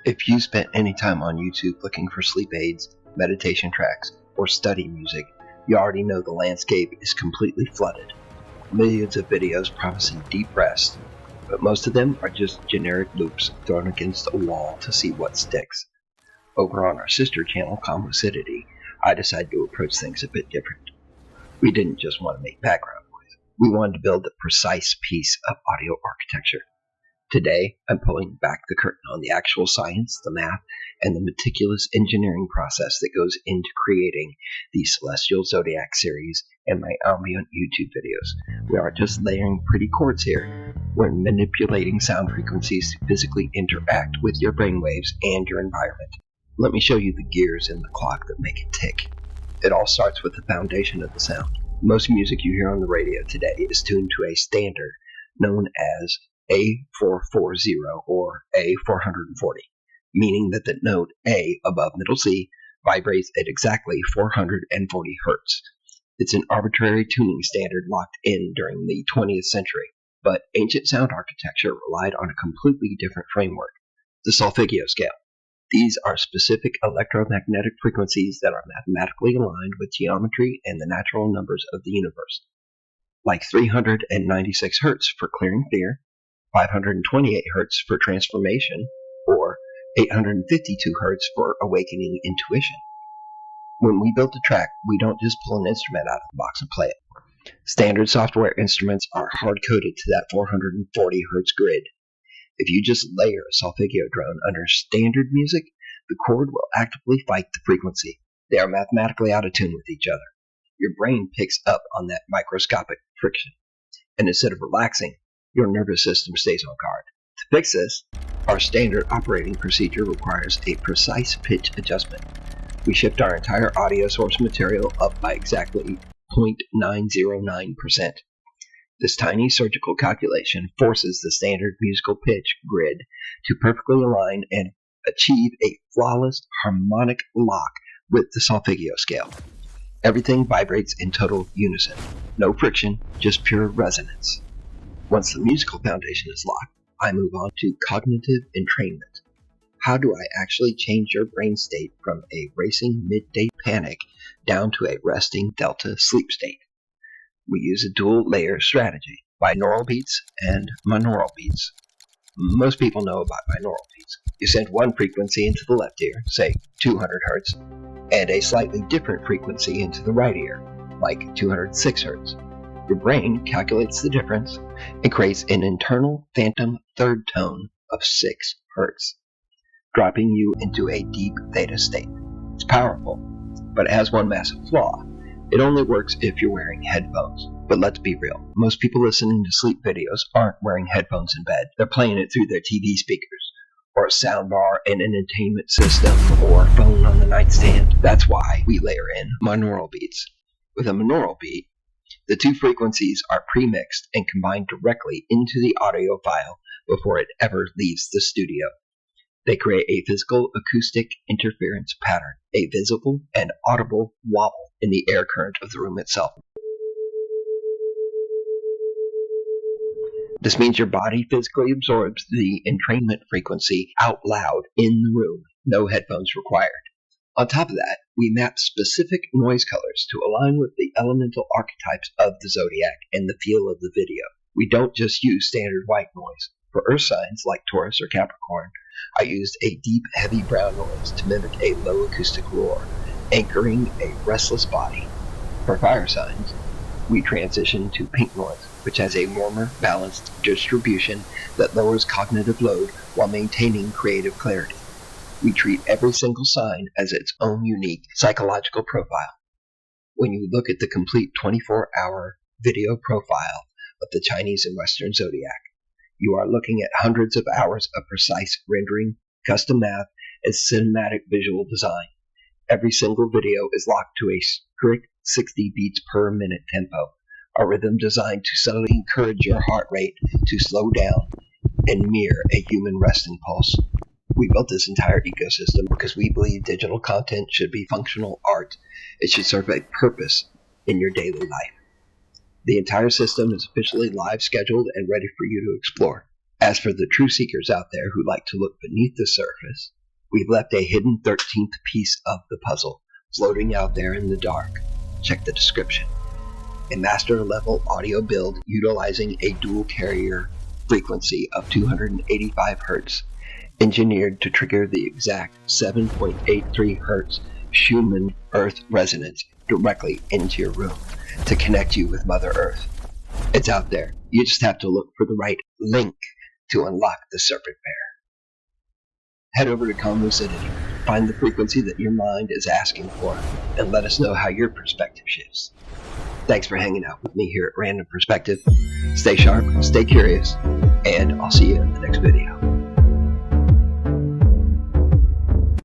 If you spent any time on YouTube looking for sleep aids, meditation tracks, or study music, you already know the landscape is completely flooded. Millions of videos promising deep rest, but most of them are just generic loops thrown against a wall to see what sticks. Over on our sister channel, Lucidity, I decided to approach things a bit different. We didn't just want to make background noise. We wanted to build a precise piece of audio architecture. Today, I'm pulling back the curtain on the actual science, the math, and the meticulous engineering process that goes into creating the Celestial Zodiac series and my ambient YouTube videos. We aren't just layering pretty chords here. We're manipulating sound frequencies to physically interact with your brainwaves and your environment. Let me show you the gears in the clock that make it tick. It all starts with the foundation of the sound. Most music you hear on the radio today is tuned to a standard known as A440 or A440, meaning that the note A above middle C vibrates at exactly 440 Hz. It's an arbitrary tuning standard locked in during the 20th century, but ancient sound architecture relied on a completely different framework, the Solfeggio Scale. These are specific electromagnetic frequencies that are mathematically aligned with geometry and the natural numbers of the universe, like 396 Hz for clearing fear, 528 Hz for transformation, or 852 Hz for awakening intuition. When we build a track, we don't just pull an instrument out of the box and play it. Standard software instruments are hard-coded to that 440 Hz grid. If you just layer a solfeggio drone under standard music, the chord will actively fight the frequency. They are mathematically out of tune with each other. Your brain picks up on that microscopic friction, and instead of relaxing, your nervous system stays on guard. To fix this, our standard operating procedure requires a precise pitch adjustment. We shift our entire audio source material up by exactly 0.909%. This tiny surgical calculation forces the standard musical pitch grid to perfectly align and achieve a flawless harmonic lock with the solfeggio scale. Everything vibrates in total unison. No friction, just pure resonance. Once the musical foundation is locked, I move on to cognitive entrainment. How do I actually change your brain state from a racing midday panic down to a resting delta sleep state? We use a dual layer strategy, binaural beats and monaural beats. Most people know about binaural beats. You send one frequency into the left ear, say 200 Hz, and a slightly different frequency into the right ear, like 206 Hz. Your brain calculates the difference and creates an internal phantom third tone of 6 Hz, dropping you into a deep theta state. It's powerful, but it has one massive flaw. It only works if you're wearing headphones. But let's be real. Most people listening to sleep videos aren't wearing headphones in bed. They're playing it through their TV speakers, or a soundbar in an entertainment system, or a phone on the nightstand. That's why we layer in monaural beats. With a monaural beat, the two frequencies are pre-mixed and combined directly into the audio file before it ever leaves the studio. They create a physical acoustic interference pattern, a visible and audible wobble in the air current of the room itself. This means your body physically absorbs the entrainment frequency out loud in the room, no headphones required. On top of that, we map specific noise colors to align with the elemental archetypes of the zodiac and the feel of the video. We don't just use standard white noise. For earth signs like Taurus or Capricorn, I used a deep, heavy brown noise to mimic a low acoustic roar, anchoring a restless body. For fire signs, we transition to pink noise, which has a warmer, balanced distribution that lowers cognitive load while maintaining creative clarity. We treat every single sign as its own unique psychological profile. When you look at the complete 24-hour video profile of the Chinese and Western zodiac, you are looking at hundreds of hours of precise rendering, custom math, and cinematic visual design. Every single video is locked to a strict 60 beats per minute tempo, a rhythm designed to subtly encourage your heart rate to slow down and mirror a human resting pulse. We built this entire ecosystem because we believe digital content should be functional art. It should serve a purpose in your daily life. The entire system is officially live scheduled and ready for you to explore. As for the true seekers out there who like to look beneath the surface, we've left a hidden 13th piece of the puzzle floating out there in the dark. Check the description. A master-level audio build utilizing a dual carrier frequency of 285 Hz, engineered to trigger the exact 7.83 Hz Schumann Earth resonance directly into your room to connect you with Mother Earth. It's out there. You just have to look for the right link to unlock the Serpent Bear. Head over to Lucidity, find the frequency that your mind is asking for, and let us know how your perspective shifts. Thanks for hanging out with me here at Random Perspective. Stay sharp, stay curious, and I'll see you in the next video.